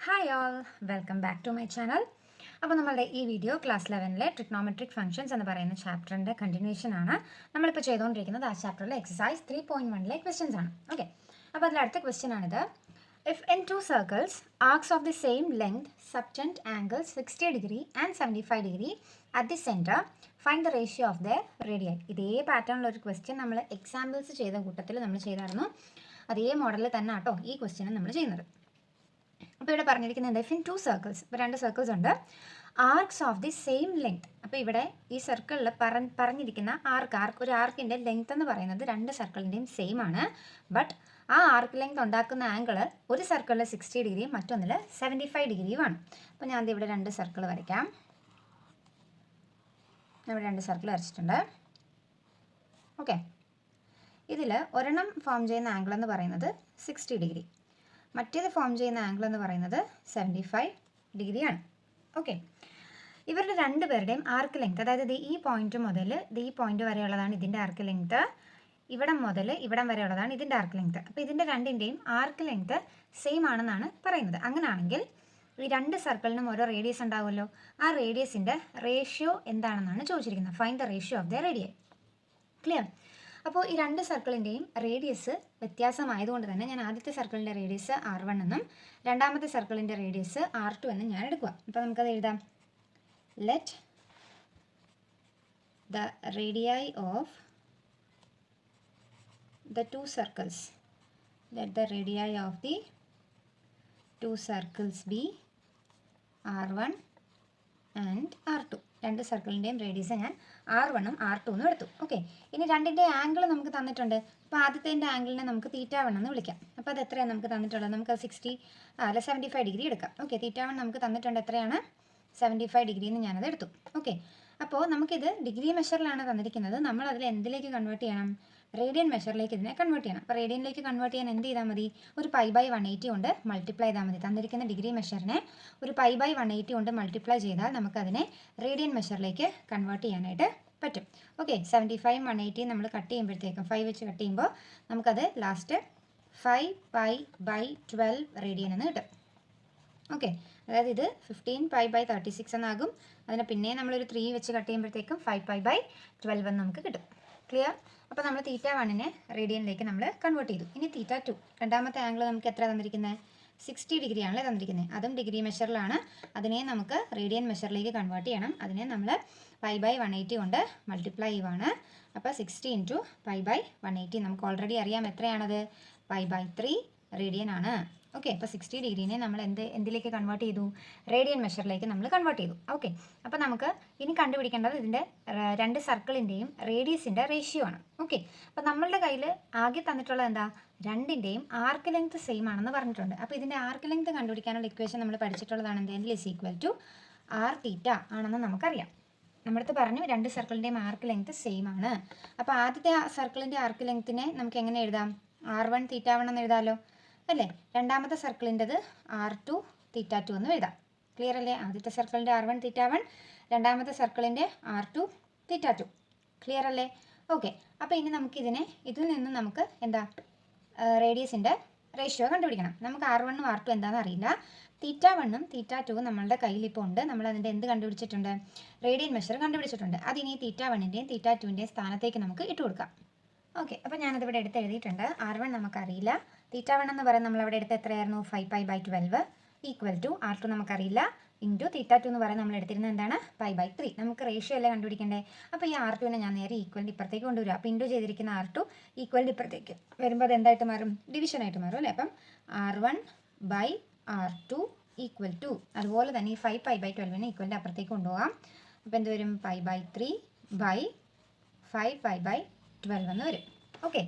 Hi all, welcome back to my channel. അപ്പോൾ നമ്മളുടെ ഈ വീഡിയോ ക്ലാസ് 11ലെ ട്രിഗ്നോമെട്രിക് ഫംഗ്ഷൻസ് എന്ന് പറയുന്ന ചാപ്റ്ററിൻ്റെ കണ്ടിന്യൂഷൻ ആണ്. നമ്മളിപ്പോൾ ചെയ്തുകൊണ്ടിരിക്കുന്നത് ആ ചാപ്റ്ററിലെ എക്സസൈസ് 3.1ലെ ക്വസ്റ്റ്യൻസ് ആണ്. ഓക്കെ, അപ്പോൾ അതിൽ അടുത്ത ക്വസ്റ്റ്യൻ ആണിത്. If in two circles arcs of the same length subtend angles 60 degree and 75 degree at the centre find the ratio of the radii. ഇതേ പാറ്റേണിലുള്ള ഒരു ക്വസ്റ്റ്യൻ നമ്മൾ എക്സാമ്പിൾസ് ചെയ്ത കൂട്ടത്തിൽ നമ്മൾ ചെയ്തായിരുന്നു. അതേ മോഡലിൽ തന്നെ ആട്ടോ ഈ ക്വസ്റ്റ്യനും നമ്മൾ ചെയ്യുന്നത്. അപ്പോൾ ഇവിടെ പറഞ്ഞിരിക്കുന്നത് ഇഫ് ഇൻ ടു സർക്കിൾസ്, ഇപ്പോൾ രണ്ട് സർക്കിൾസ് ഉണ്ട്, arcs of the same length. അപ്പോൾ ഇവിടെ ഈ സർക്കിളിൽ പറഞ്ഞിരിക്കുന്ന ഒരു ആർക്കിൻ്റെ ലെങ്ത് എന്ന് പറയുന്നത് രണ്ട് സർക്കിളിൻ്റെയും സെയിം ആണ്. ബട്ട് ആ ആർക്ക് ലെങ്ത് ഉണ്ടാക്കുന്ന ആംഗിൾ ഒരു സർക്കിളിൽ 60 ഡിഗ്രിയും മറ്റൊന്നിൽ 75 ഡിഗ്രിയുമാണ്. അപ്പോൾ ഞാൻ ഇവിടെ രണ്ട് സർക്കിൾ വരയ്ക്കാം. ഇവിടെ രണ്ട് സർക്കിൾ വരച്ചിട്ടുണ്ട്. ഓക്കെ, ഇതിൽ ഒരെണ്ണം ഫോം ചെയ്യുന്ന ആംഗിൾ എന്ന് പറയുന്നത് 60 ഡിഗ്രി, മറ്റേത് ഫോം ചെയ്യുന്ന ആംഗിൾ എന്ന് പറയുന്നത് 75 ഡിഗ്രിയാണ്. ഓക്കെ, ഇവരുടെ രണ്ടുപേരുടെയും ആർക്ക് ലെങ്ത്, അതായത് ഈ പോയിന്റ് മുതൽ ഈ പോയിന്റ് വരെയുള്ളതാണ് ഇതിൻ്റെ ആർക്ക് ലെങ്ത്, ഇവിടം മുതൽ ഇവിടം വരെയുള്ളതാണ് ഇതിൻ്റെ ആർക്ക് ലെങ്ത്. അപ്പോൾ ഇതിൻ്റെ രണ്ടിൻ്റെയും ആർക്ക് ലെങ്ത് സെയിം ആണെന്നാണ് പറയുന്നത്. അങ്ങനെയാണെങ്കിൽ ഈ രണ്ട് സർക്കിളിനും ഓരോ റേഡിയസ് ഉണ്ടാവുമല്ലോ. ആ റേഡിയസിൻ്റെ റേഷ്യോ എന്താണെന്നാണ് ചോദിച്ചിരിക്കുന്നത്. Find the ratio of the radii. Clear? അപ്പോൾ ഈ രണ്ട് സർക്കിളിൻ്റെയും റേഡിയസ് വ്യത്യാസമായതുകൊണ്ട് തന്നെ ഞാൻ ആദ്യത്തെ സർക്കിളിൻ്റെ റേഡിയസ് R1 എന്നും രണ്ടാമത്തെ സർക്കിളിൻ്റെ റേഡിയസ് R2 എന്നും ഞാൻ എടുക്കുക. അപ്പോൾ നമുക്കത് എഴുതാം. Let the radii of the two circles, let the radii of the two circles B R1 and R2. രണ്ട് സർക്കിളിൻ്റെയും റേഡിയസ് ഞാൻ R1 ഉം R2 എന്നും എടുത്തു. ഓക്കെ, ഇനി രണ്ടിൻ്റെ ആംഗിൾ നമുക്ക് തന്നിട്ടുണ്ട്. അപ്പോൾ ആദ്യത്തെ ആംഗിളിനെ നമുക്ക് θ1 എന്ന് വിളിക്കാം. അപ്പോൾ അത് എത്രയാണ് നമുക്ക് തന്നിട്ടുള്ളത്? നമുക്ക് 75 ഡിഗ്രി എടുക്കാം. ഓക്കെ, θ1 നമുക്ക് തന്നിട്ടുണ്ട്. എത്രയാണ്? 75 ഡിഗ്രി എന്ന് ഞാനത് എടുത്തു. ഓക്കെ, അപ്പോൾ നമുക്കിത് ഡിഗ്രി മെഷറിലാണ് തന്നിരിക്കുന്നത്. നമ്മൾ അതിൽ എന്തിലേക്ക് കൺവേർട്ട് ചെയ്യണം? റേഡിയൻ മെഷറിലേക്ക് ഇതിനെ കൺവേർട്ട് ചെയ്യണം. അപ്പോൾ റേഡിയനിലേക്ക് കൺവേർട്ട് ചെയ്യാൻ എന്ത് ചെയ്താൽ മതി? ഒരു π/180 കൊണ്ട് മൾട്ടിപ്ലൈ ചെയ്താൽ മതി. തന്നിരിക്കുന്ന ഡിഗ്രി മെഷറിനെ ഒരു π/180 കൊണ്ട് മൾട്ടിപ്ലൈ ചെയ്താൽ നമുക്കതിനെ റേഡിയൻ മെഷറിലേക്ക് കൺവേർട്ട് ചെയ്യാനായിട്ട് പറ്റും. ഓക്കെ, 75 180 നമ്മൾ കട്ട് ചെയ്യുമ്പോഴത്തേക്കും 5 വെച്ച് കട്ട് ചെയ്യുമ്പോൾ നമുക്കത് ലാസ്റ്റ് 5π/12 റേഡിയൻ എന്ന് കിട്ടും. ഓക്കെ, അതായത് ഇത് 15π/36 എന്നാകും. അതിനെ പിന്നെ നമ്മളൊരു 3 വെച്ച് കട്ട് ചെയ്യുമ്പോഴത്തേക്കും 5π/12 എന്ന് നമുക്ക് കിട്ടും. ക്ലിയർ? അപ്പോൾ നമ്മൾ θ1നെ റേഡിയനിലേക്ക് നമ്മൾ കൺവേർട്ട് ചെയ്തു. ഇനി θ2, രണ്ടാമത്തെ ആംഗിൾ നമുക്ക് എത്ര തന്നിരിക്കുന്നത്? 60 ഡിഗ്രി ആണല്ലേ തന്നിരിക്കുന്നത്. അതും ഡിഗ്രി മെഷറിലാണ്. അതിനെ നമുക്ക് റേഡിയൻ മെഷറിലേക്ക് കൺവേർട്ട് ചെയ്യണം. അതിനെ നമ്മൾ π/180 കൊണ്ട് മൾട്ടിപ്ലൈ ചെയ്യുവാണ്. അപ്പോൾ 60 × π/180 നമുക്ക് ഓൾറെഡി അറിയാം എത്രയാണത്? π/3 റേഡിയൻ ആണ്. ഓക്കെ, അപ്പോൾ 60 ഡിഗ്രീനെ നമ്മൾ എന്തിലേക്ക് കൺവേർട്ട് ചെയ്തു? റേഡിയൻ മെഷറിലേക്ക് നമ്മൾ കൺവേർട്ട് ചെയ്തു. ഓക്കെ, അപ്പോൾ നമുക്ക് ഇനി കണ്ടുപിടിക്കേണ്ടത് ഇതിൻ്റെ രണ്ട് സർക്കിളിൻ്റെയും റേഡിയസിൻ്റെ റേഷ്യോ ആണ്. ഓക്കെ, അപ്പോൾ നമ്മളുടെ കയ്യിൽ ആകെ തന്നിട്ടുള്ളത് എന്താ? രണ്ടിൻ്റെയും ആർക്ക് ലെങ്ത് സെയിം ആണെന്ന് പറഞ്ഞിട്ടുണ്ട്. അപ്പോൾ ഇതിൻ്റെ ആർക്ക് ലെങ്ത് കണ്ടുപിടിക്കാനുള്ള ഇക്വേഷൻ നമ്മൾ പഠിച്ചിട്ടുള്ളതാണ് എന്ത്? L = Rθ ആണെന്ന് നമുക്കറിയാം. നമ്മളടുത്ത് പറഞ്ഞു രണ്ട് സർക്കിളിൻ്റെയും ആർക്ക് ലെങ്ത് സെയിം ആണ്. അപ്പോൾ ആദ്യത്തെ സർക്കിളിൻ്റെ ആർക്ക് ലെങ്ത്തിനെ നമുക്ക് എങ്ങനെ എഴുതാം? R1 θ1 എന്ന് എഴുതാമല്ലോ അല്ലേ? രണ്ടാമത്തെ സർക്കിളിൻ്റെത് R2 θ2 എന്ന് എഴുതാം. ക്ലിയർ അല്ലേ? ആദ്യത്തെ സർക്കിളിൻ്റെ R1 θ1, രണ്ടാമത്തെ സർക്കിളിൻ്റെ R2 θ2. ക്ലിയർ അല്ലേ? ഓക്കെ, അപ്പോൾ ഇനി നമുക്കിതിനെ ഇതിൽ നിന്ന് നമുക്ക് എന്താ റേഡിയസിൻ്റെ റേഷ്യോ കണ്ടുപിടിക്കണം. നമുക്ക് R1 ഉം R2 എന്താണെന്ന് അറിയില്ല. θ1 ഉം θ2 നമ്മളുടെ കയ്യിൽ ഇപ്പോൾ ഉണ്ട്. നമ്മൾ അതിൻ്റെ എന്ത് കണ്ടുപിടിച്ചിട്ടുണ്ട്? Radian measure കണ്ടുപിടിച്ചിട്ടുണ്ട്. അതിനി θ1ൻ്റെയും θ2ൻ്റെയും സ്ഥാനത്തേക്ക് നമുക്ക് ഇട്ട് കൊടുക്കാം. ഓക്കെ, അപ്പോൾ ഞാനതിവിടെ എടുത്ത് എഴുതിയിട്ടുണ്ട്. R1 നമുക്കറിയില്ല. θ1 എന്ന് പറയുന്നത് നമ്മളവിടെ എടുത്ത് എത്രയായിരുന്നു? 5π/12 = R2 നമുക്കറിയില്ല ഇൻറ്റു θ2 എന്ന് പറയുന്നത് നമ്മൾ എടുത്തിരുന്നത് എന്താണ്? π/3. നമുക്ക് റേഷ്യോ അല്ലേ കണ്ടുപിടിക്കേണ്ടത്. അപ്പോൾ ഈ R2നെ ഞാൻ നേരെ ഈക്വലിൻ്റെ ഇപ്പുറത്തേക്ക് കൊണ്ടുവരും. അപ്പോൾ ഇൻറ്റു ചെയ്തിരിക്കുന്ന R2 ഈക്വലിൻ്റെ ഇപ്പുറത്തേക്ക് വരുമ്പോൾ അത് എന്തായിട്ട് മാറും? ഡിവിഷനായിട്ട് മാറും അല്ലേ? അപ്പം R1/R2 = അതുപോലെ തന്നെ ഈ 5π/12നെ ഈക്വലിൻ്റെ അപ്പുറത്തേക്ക് കൊണ്ടുപോകാം. അപ്പോൾ എന്ത് വരും? π/5π/12 എന്ന് വരും. ഓക്കെ,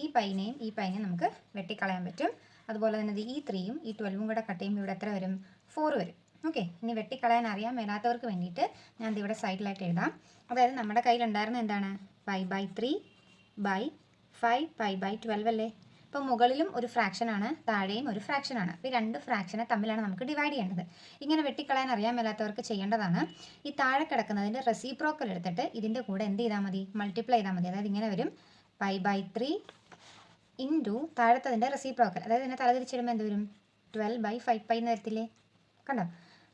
ഈ പൈനെയും ഈ പൈനെയും നമുക്ക് വെട്ടിക്കളയാൻ പറ്റും. അതുപോലെ തന്നെ ഈ 3യും ഈ 12ഉം കൂടെ കട്ട് ചെയ്യുമ്പോൾ ഇവിടെ എത്ര വരും? 4 വരും. ഓക്കെ, ഇനി വെട്ടിക്കളയാൻ അറിയാൻ മേലാത്തവർക്ക് വേണ്ടിയിട്ട് ഞാൻ ഇവിടെ സൈഡിലായിട്ട് എഴുതാം. അതായത് നമ്മുടെ കയ്യിലുണ്ടായിരുന്ന എന്താണ്? π/3/5π/12 അല്ലേ? അപ്പോൾ മുകളിലും ഒരു ഫ്രാക്ഷനാണ്, താഴെയും ഒരു ഫ്രാക്ഷനാണ്. അപ്പോൾ ഈ രണ്ട് ഫ്രാക്ഷനെ തമ്മിലാണ് നമുക്ക് ഡിവൈഡ് ചെയ്യേണ്ടത്. ഇങ്ങനെ വെട്ടിക്കളയാൻ അറിയാൻ മേലാത്തവർക്ക് ചെയ്യേണ്ടതാണ്, ഈ താഴെ കിടക്കുന്നതിൻ്റെ റെസിപ്രോക്കൽ എടുത്തിട്ട് ഇതിൻ്റെ കൂടെ എന്ത് ചെയ്താൽ മതി? മൾട്ടിപ്ലൈ ചെയ്താൽ മതി. അതായത് ഇങ്ങനെ വരും π/3 ഇൻറ്റു താഴത്തതിൻ്റെ റെസിപ്രോക്കൽ, അതായത് ഇതിനെ തലതിരിച്ചിടുമ്പോൾ എന്ത് വരും? 12/5π എന്ന് വരത്തില്ലേ? കണ്ടോ?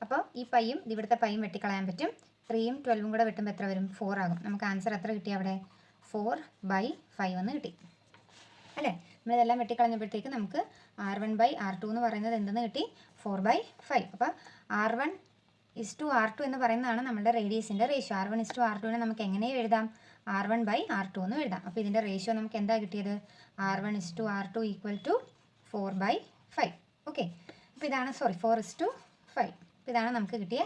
അപ്പോൾ ഈ പൈയും ഇവിടുത്തെ പൈയും വെട്ടിക്കളയാൻ പറ്റും. 3യും 12ഉം കൂടെ വെട്ടുമ്പോൾ എത്ര വരും? 4 ആകും. നമുക്ക് ആൻസർ എത്ര കിട്ടി അവിടെ? 4/5 എന്ന് കിട്ടി അല്ലേ? നമ്മളിതെല്ലാം വെട്ടിക്കളഞ്ഞപ്പോഴത്തേക്ക് നമുക്ക് R1/R2 എന്ന് പറയുന്നത് എന്തെന്ന് കിട്ടി? 4/5. അപ്പോൾ R1:R2 എന്ന് പറയുന്നതാണ് നമ്മുടെ റേഡിയസിൻ്റെ റേഷ്യോ. R1:R2നെ നമുക്ക് എങ്ങനെയും എഴുതാം? R1/R2 എന്ന് എഴുതാം. അപ്പോൾ ഇതിൻ്റെ റേഷ്യോ നമുക്ക് എന്താ കിട്ടിയത്? R1:R2 = 4/5. ഓക്കെ, അപ്പോൾ ഇതാണ് 4:5. അപ്പോൾ ഇതാണ് നമുക്ക് കിട്ടിയ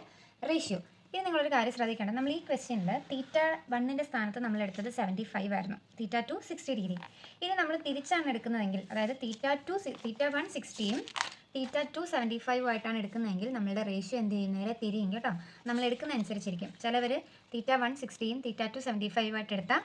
റേഷ്യോ. ഇനി നിങ്ങളൊരു കാര്യം ശ്രദ്ധിക്കേണ്ടത്, നമ്മൾ ഈ ക്വസ്റ്റ്യനിൽ θ1ൻ്റെ സ്ഥാനത്ത് നമ്മൾ എടുത്തത് 75 ആയിരുന്നു, θ2 60 ഡിഗ്രി. ഇനി നമ്മൾ തിരിച്ചാണ് എടുക്കുന്നതെങ്കിൽ, അതായത് θ1 60യും θ2 75 ആയിട്ടാണ് എടുക്കുന്നതെങ്കിൽ നമ്മളുടെ റേഷ്യോ എന്ത് ചെയ്യും? നേരെ തിരിയും കേട്ടോ. നമ്മൾ എടുക്കുന്ന അനുസരിച്ചിരിക്കും. ചിലവർ θ1 60യും θ2 75 ആയിട്ട് എടുത്താൽ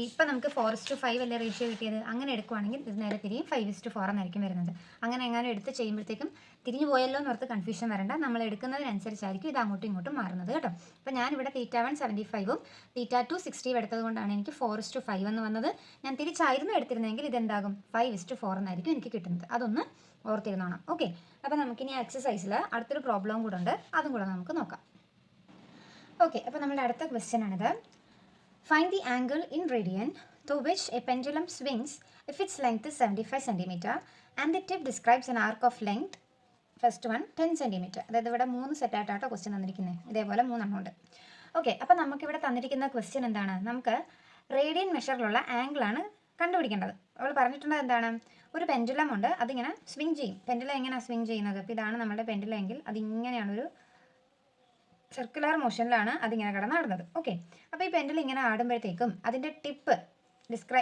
ഇപ്പം നമുക്ക് 4:5 അല്ലേ റേഷ്യോ കിട്ടിയത്, അങ്ങനെ എടുക്കുവാണെങ്കിൽ ഇത് നേരെ തിരിയും 5:4 എന്നായിരിക്കും വരുന്നത്. അങ്ങനെ എങ്ങനെ എടുത്ത് ചെയ്യുമ്പോഴത്തേക്കും തിരിഞ്ഞു പോയല്ലോ എന്ന് ഓർത്ത് കൺഫ്യൂഷൻ വരണ്ട. നമ്മൾ എടുക്കുന്നതിനനുസരിച്ചായിരിക്കും ഇത് അങ്ങോട്ടും ഇങ്ങോട്ടും മാറുന്നത് കേട്ടോ. അപ്പോൾ ഞാനിവിടെ θ1 75ഉം θ2 60 എടുത്തത് കൊണ്ടാണ് എനിക്ക് 4:5 എന്ന് വന്നത്. ഞാൻ തിരിച്ചായിരുന്നു എടുത്തിരുന്നെങ്കിൽ ഇതെന്താകും? 5:4 എന്നായിരിക്കും എനിക്ക് കിട്ടുന്നത്. അതൊന്ന് ഓർത്തിരുന്നോണം. ഓക്കെ, അപ്പോൾ നമുക്കിനി എക്സസൈസിൽ അടുത്തൊരു പ്രോബ്ലം കൂടെ ഉണ്ട്, അതും കൂടെ നമുക്ക് നോക്കാം. ഓക്കെ, അപ്പോൾ നമ്മുടെ അടുത്ത ക്വസ്റ്റ്യൻ ആണിത്. Find the angle in radian to which a pendulum swings if its length 75 centimetre and the tip describes an arc of length. First one 10 centimetre. അതായത് ഇവിടെ 3 സെറ്റായിട്ടാട്ടോ ക്വസ്റ്റ്യൻ തന്നിരിക്കുന്നത്. ഇതേപോലെ 3 എണ്ണം ഉണ്ട്. ഓക്കെ, അപ്പോൾ നമുക്കിവിടെ തന്നിരിക്കുന്ന ക്വസ്റ്റ്യൻ എന്താണ്? നമുക്ക് റേഡിയൻ മെഷറിലുള്ള ആംഗിളാണ് കണ്ടുപിടിക്കേണ്ടത്. അവൾ പറഞ്ഞിട്ടുള്ളത് എന്താണ്? ഒരു പെൻഡുലം ഉണ്ട്, അതിങ്ങനെ സ്വിങ് ചെയ്യും. പെൻഡുലം എങ്ങനെയാണ് സ്വിങ് ചെയ്യുന്നത്? അപ്പോൾ ഇതാണ് നമ്മുടെ പെൻഡുലം എങ്കിൽ അതിങ്ങനെയാണ്, ഒരു സർക്കുലർ മോഷനിലാണ് അതിങ്ങനെ കിടന്നാടുന്നത്. ഓക്കെ, അപ്പോൾ ഈ പെൻഡുലം ഇങ്ങനെ ആടുമ്പോഴത്തേക്കും അതിൻ്റെ ടിപ്പ്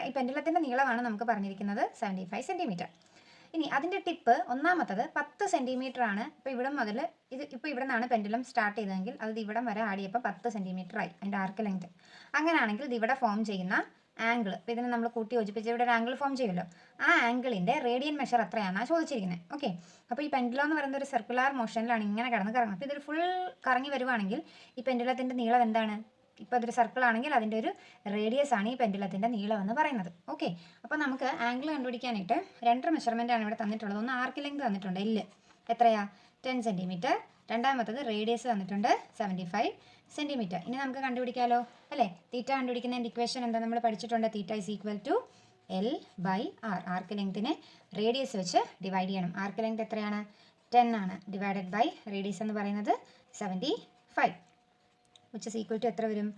ഈ പെൻഡുലത്തിൻ്റെ നീളമാണ് നമുക്ക് പറഞ്ഞിരിക്കുന്നത് 75 സെൻറ്റിമീറ്റർ. ഇനി അതിൻ്റെ ടിപ്പ് ഒന്നാമത്തത് 10 സെൻറ്റിമീറ്റർ ആണ്. ഇപ്പോൾ ഇവിടെ മുതൽ ഇപ്പോൾ ഇവിടെ നിന്നാണ് പെൻഡുലം സ്റ്റാർട്ട് ചെയ്തതെങ്കിൽ അത് ഇവിടം വരെ ആടിയപ്പോൾ 10 സെൻറ്റിമീറ്റർ ആയി അതിൻ്റെ ആർക്ക് ലെങ്ത്. അങ്ങനെയാണെങ്കിൽ ഇത് ഇവിടെ ഫോം ചെയ്യുന്ന ആംഗിൾ, ഇപ്പോൾ ഇതിനെ നമ്മൾ കൂട്ടി യോജിപ്പിച്ച് ഇവിടെ ഒരു ആംഗിൾ ഫോം ചെയ്യുമല്ലോ, ആ ആംഗിളിൻ്റെ റേഡിയൻ മെഷർ എത്രയാണെന്നാണ് ചോദിച്ചിരിക്കുന്നത്. ഓക്കെ, അപ്പോൾ ഈ പെൻഡുലം എന്ന് പറയുന്നത് ഒരു സർക്കുലർ മോഷനിലാണ് ഇങ്ങനെ കിടന്ന് കറങ്ങുന്നത്. അപ്പോൾ ഇതൊരു ഫുൾ കറങ്ങി വരുവാണെങ്കിൽ ഈ പെൻഡുലത്തിൻ്റെ നീളം എന്താണ്? ഇപ്പോൾ അതൊരു സർക്കിൾ ആണെങ്കിൽ അതിൻ്റെ ഒരു റേഡിയസ് ആണ് ഈ പെൻഡുലത്തിൻ്റെ നീളം എന്ന് പറയുന്നത്. ഓക്കെ, അപ്പോൾ നമുക്ക് ആംഗിൾ കണ്ടുപിടിക്കാനായിട്ട് 2 മെഷർമെൻ്റ് ആണ് ഇവിടെ തന്നിട്ടുള്ളത്. ഒന്ന് ആർക്ക് ലെങ്ത് തന്നിട്ടുണ്ട്, എല്ല് എത്രയാ? 10 സെൻറ്റിമീറ്റർ. രണ്ടാമത്തത് റേഡിയസ് തന്നിട്ടുണ്ട് 75 സെൻറ്റിമീറ്റർ. ഇനി നമുക്ക് കണ്ടുപിടിക്കാമല്ലോ അല്ലേ? തീറ്റ കണ്ടുപിടിക്കുന്നതിൻ്റെ ഇക്വേഷൻ എന്താ നമ്മൾ പഠിച്ചിട്ടുണ്ട്? തീറ്റ = L/R. ആർക്ക് ലെങ്തിനെ റേഡിയസ് വെച്ച് ഡിവൈഡ് ചെയ്യണം. ആർക്ക് ലെങ്ത് എത്രയാണ്? 10 ആണ്. ഡിവൈഡഡ് ബൈ റേഡിയസ് എന്ന് പറയുന്നത് 75, which is equal to എത്ര വരും?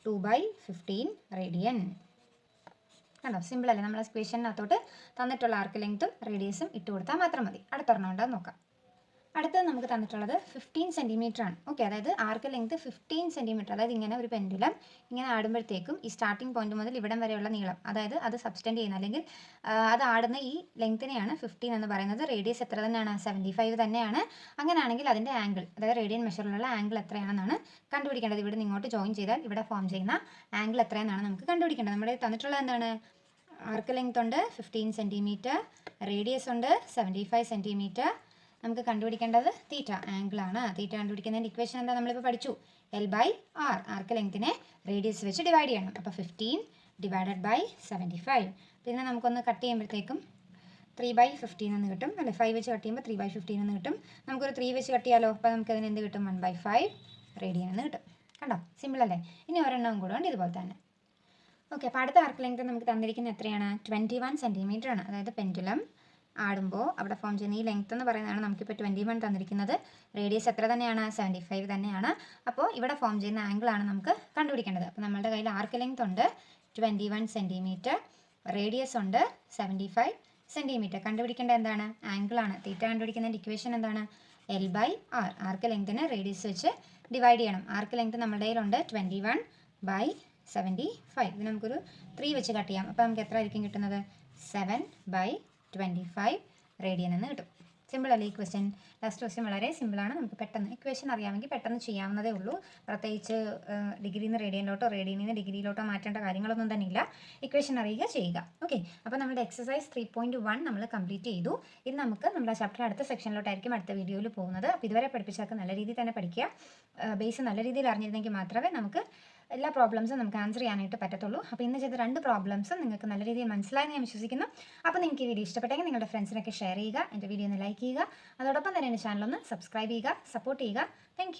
2/15 റേഡിയൻ. കണ്ടോ, സിമ്പിൾ അല്ലേ? നമ്മൾ ഇക്വേഷനകത്തോട്ട് തന്നിട്ടുള്ള ആർക്ക് ലെങ്ത്തും റേഡിയസും ഇട്ട് കൊടുത്താൽ മാത്രം മതി. അടുത്തൊരെണ്ണം ഉണ്ടെന്ന് നോക്കാം. അടുത്തത് നമുക്ക് തന്നിട്ടുള്ളത് 15 സെൻറ്റിമീറ്റർ ആണ്. ഓക്കെ, അതായത് ആർക്ക് ലെങ്ത് 15 സെൻറ്റിമീറ്റർ. അതായത് ഇങ്ങനെ ഒരു പെൻഡുലം ഇങ്ങനെ ആടുമ്പോഴത്തേക്കും ഈ സ്റ്റാർട്ടിംഗ് പോയിന്റ് മുതൽ ഇവിടം വരെയുള്ള നീളം, അതായത് അത് സബ്സ്റ്റൻഡ് ചെയ്യുന്ന അല്ലെങ്കിൽ അത് ആടുന്ന ഈ ലെങ്ത്തിനെയാണ് 15 എന്ന് പറയുന്നത്. റേഡിയസ് എത്ര തന്നെയാണ്? 75 തന്നെയാണ്. അങ്ങനെയാണെങ്കിൽ അതിൻ്റെ ആംഗിൾ, അതായത് റേഡിയൻ മെഷറിലുള്ള ആംഗിൾ എത്രയാണെന്നാണ് കണ്ടുപിടിക്കേണ്ടത്. ഇവിടെ ഇങ്ങോട്ട് ജോയിൻ ചെയ്താൽ ഇവിടെ ഫോം ചെയ്യുന്ന ആംഗിൾ എത്രയെന്നാണ് നമുക്ക് കണ്ടുപിടിക്കേണ്ടത്. നമ്മുടെ തന്നിട്ടുള്ളത് എന്താണ്? ആർക്ക് ലെങ്ത് ഉണ്ട് 15 സെൻറ്റിമീറ്റർ, റേഡിയസ് ഉണ്ട് 75 സെൻറ്റിമീറ്റർ. നമുക്ക് കണ്ടുപിടിക്കേണ്ടത് തീറ്റ, ആംഗിളാണ്. തീറ്റ കണ്ടുപിടിക്കുന്നതിൻ്റെ ഇക്വേഷൻ എന്താ? നമ്മളിപ്പോൾ പഠിച്ചു, L/R. ആർക്ക് ലെങ്തിനെ റേഡിയസ് വെച്ച് ഡിവൈഡ് ചെയ്യണം. അപ്പോൾ 15 ഡിവൈഡഡ് ബൈ 75. പിന്നെ നമുക്കൊന്ന് കട്ട് ചെയ്യുമ്പോഴത്തേക്കും 3/15 എന്ന് കിട്ടും അല്ലേ? 5 വെച്ച് കട്ട് ചെയ്യുമ്പോൾ 3/15 എന്ന് കിട്ടും. നമുക്കൊരു 3 വെച്ച് കട്ട് ചെയ്യാലോ. അപ്പോൾ നമുക്കതിന് എന്ത് കിട്ടും? 1/5 റേഡിയൻ എന്ന് കിട്ടും. കണ്ടോ, സിമ്പിൾ അല്ലേ? ഇനി ഒരെണ്ണവും കൂടെ ഉണ്ട് ഇതുപോലെ തന്നെ. ഓക്കെ, അപ്പോൾ അടുത്ത ആർക്ക് ലെങ്ത് നമുക്ക് തന്നിരിക്കുന്നത് എത്രയാണ്? 21 സെൻറ്റിമീറ്റർ ആണ്. അതായത് പെൻഡുലം ആടുമ്പോൾ അവിടെ ഫോം ചെയ്യുന്ന ഈ ലെങ്ത് എന്ന് പറയുന്നതാണ് നമുക്കിപ്പോൾ 21 തന്നിരിക്കുന്നത്. റേഡിയസ് എത്ര തന്നെയാണ്? 75 തന്നെയാണ്. അപ്പോൾ ഇവിടെ ഫോം ചെയ്യുന്ന ആംഗിളാണ് നമുക്ക് കണ്ടുപിടിക്കേണ്ടത്. അപ്പോൾ നമ്മുടെ കയ്യിൽ ആർക്ക് ലെങ്ത് ഉണ്ട് 21 സെൻറ്റിമീറ്റർ, റേഡിയസ് ഉണ്ട് 75 സെൻറ്റിമീറ്റർ. കണ്ടുപിടിക്കേണ്ടത് എന്താണ്? ആംഗിളാണ്. തീറ്റ കണ്ടുപിടിക്കുന്നതിൻ്റെ ഇക്വേഷൻ എന്താണ്? L/R. ആർക്ക് ലെങ്തിനെ റേഡിയസ് വെച്ച് ഡിവൈഡ് ചെയ്യണം. ആർക്ക് ലെങ്ത് നമ്മുടെ കയ്യിലുണ്ട് 21/75. ഇത് നമുക്കൊരു 3 വെച്ച് കട്ട് ചെയ്യാം. അപ്പോൾ നമുക്ക് എത്ര ആയിരിക്കും കിട്ടുന്നത്? 7/25 റേഡിയൻ എന്ന് കിട്ടും. സിമ്പിൾ അല്ലേ ഈ ക്വസ്റ്റ്യൻ? ലാസ്റ്റ് ക്വസ്റ്റ്യൻ വളരെ സിമ്പിളാണ്. നമുക്ക് പെട്ടെന്ന് ഇക്വേഷൻ അറിയാമെങ്കിൽ പെട്ടെന്ന് ചെയ്യാവുന്നതേ ഉള്ളൂ. പ്രത്യേകിച്ച് ഡിഗ്രിയിൽ നിന്ന് റേഡിയനിലോട്ടോ റേഡിയനിൽ നിന്ന് ഡിഗ്രിയിലോട്ടോ മാറ്റേണ്ട കാര്യങ്ങളൊന്നും തന്നെ ഇല്ല. ഇക്വേഷൻ അറിയുക, ചെയ്യുക. ഓക്കെ, അപ്പോൾ നമ്മുടെ എക്സസൈസ് 3.1 നമ്മൾ കംപ്ലീറ്റ് ചെയ്തു. ഇത് നമുക്ക് നമ്മുടെ ചാപ്റ്റർ അടുത്ത സെക്ഷനിലോട്ടായിരിക്കും അടുത്ത വീഡിയോയിൽ പോകുന്നത്. അപ്പോൾ ഇതുവരെ പഠിപ്പിച്ചൊക്കെ നല്ല രീതിയിൽ തന്നെ പഠിക്കുക. ബേസ് നല്ല രീതിയിൽ അറിഞ്ഞിരുന്നെങ്കിൽ മാത്രമേ നമുക്ക് എല്ലാ പ്രോബ്ലംസും നമുക്ക് ആൻസർ ചെയ്യാനായിട്ട് പറ്റത്തുള്ളൂ. അപ്പോൾ ഇന്ന് ചെയ്ത 2 പ്രോബ്ലംസും നിങ്ങൾക്ക് നല്ല രീതിയിൽ മനസ്സിലായെന്ന് ഞാൻ വിശ്വസിക്കുന്നു. അപ്പോൾ നിങ്ങൾക്ക് ഈ വീഡിയോ ഇഷ്ടപ്പെട്ടെങ്കിൽ നിങ്ങളുടെ ഫ്രണ്ട്സിനൊക്കെ ഷെയർ ചെയ്യുക, എൻ്റെ വീഡിയോ ഒന്ന് ലൈക്ക് ചെയ്യുക, അതോടൊപ്പം തന്നെ എൻ്റെ ചാനൽ ഒന്ന് സബ്സ്ക്രൈബ് ചെയ്യുക, സപ്പോർട്ട് ചെയ്യുക. താങ്ക്